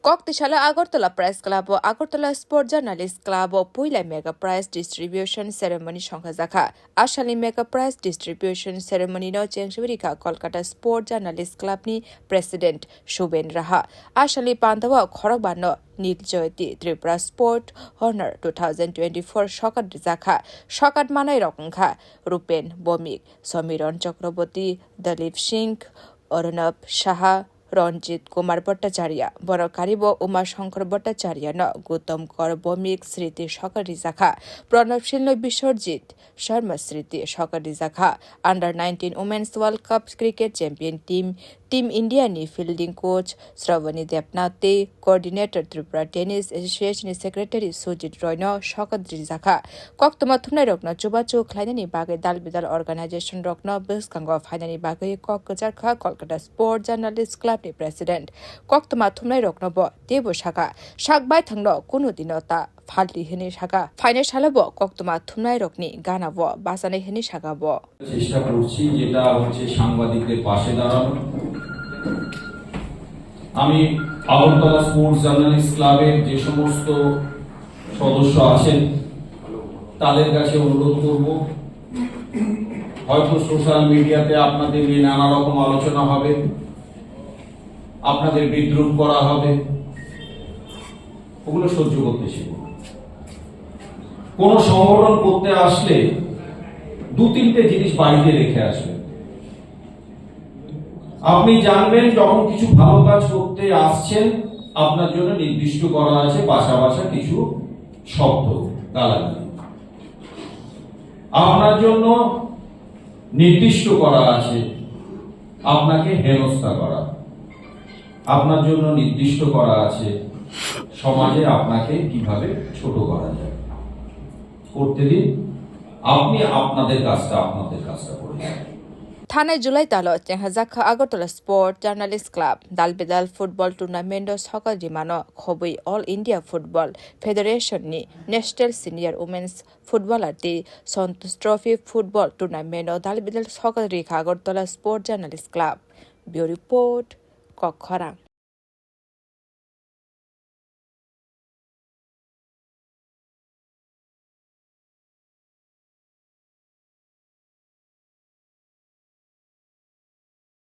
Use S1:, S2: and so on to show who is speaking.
S1: Koktisalo Agartala Press Club ও Agartala Sports Journalists Club ও puila mega prize distribution ceremony songchajakha Asalni mega prize distribution ceremony no chengsawi rikha Kolkata Sports Journalists Club ni President Shuben Raha Asalni pandawa khorokbano নীলজয়তী Tripura sport honour 2024 সকাত জাখা সকাত মানাই রকংখা রূপেন বমিক সমীরণ চক্রবর্তী দলীপ সিং অর্ণব সাহা রঞ্জিত কুমার ভট্টাচার্য বড়কারিব উমাশঙ্কর ভট্টাচার্য ন গৌতম কর বমিক স্মৃতি সকারি জাখা প্রণবশীল বিশ্বজিৎ শর্মা স্মৃতি সকারি জাখা under 19 women's world cup cricket champion team ইন্ডিয়ানি ফিল্ডিং কোচ শ্রবণী দেবনাথে কোঅর্ডিনেটর ত্রিপুরা টেনিস এসোসিয়েশনनि সেক্রেটারি সুজিত রয়ন সকাদ্রি জাখা কক্তমা থুমনাই রকন চুবাচু খ্লাইনানি বাগে দালবিদাল অর্গানাইজেশন রকন বসকাঙ্গ ফাইনানি বাগে কক্সবাজার কলকাতা স্পোর্টস জার্নালিস্ট ক্লাবनि প্রেসিডেন্ট কক্তমা থুমনাই রকন ব দেব শাখা সাকবাই থাংন কোনো দিনতা ফালতি হেনি শাখা ফাইনাল সালাব কক্তমা থুমনাই রকনি গানাব বাসানাই হেনি শাখাব
S2: চেষ্টা করছি যেটা হচ্ছে সাংবাদিকদের পাশে দাঁড়ানো। আমি আগরতলা স্পোর্টস জার্নালিস্ট ক্লাবের যে সমস্ত সদস্য আছেন তাদের কাছে অনুরোধ করব, হয়তো সোশ্যাল মিডিয়াতে আপনাদের নিয়ে নানা রকম আলোচনা হবে, আপনাদের বিদ্রুপ করা হবে, ওগুলো সহ্য করতে শিখুন। কোন সংগঠন করতে আসলে 2-3টে জিনিস বাড়িতে রেখে আসবেন। আপনি জানবেন যখন কিছু ভালো কাজ করতে আসছেন আপনার জন্য নির্দিষ্ট করা আছে বাসা বাসা কিছু শব্দ গালাগালি, আপনার জন্য নির্দিষ্ট করা আছে আপনাকে হেনস্থা করা, আপনার জন্য নির্দিষ্ট করা আছে সমাজে আপনাকে কিভাবে ছোট করা যায়। করতে দিন, আপনি আপনাদের কাজটা করে
S1: থানায় জুলাই তালো চেংসাজাখা আগরতলা স্পোর্টস জার্নালিস্ট ক্লাব দালবেদাল ফুটবল টুর্নামেন্ট সকাল রিমানো খবই অল ইন্ডিয়া ফুটবল ফেডারেশননি national senior women's footballer the Santosh trophy football tournament দালবেদাল সকাল রেখা Agartala sports journalist club bureau report কক্ষরাং।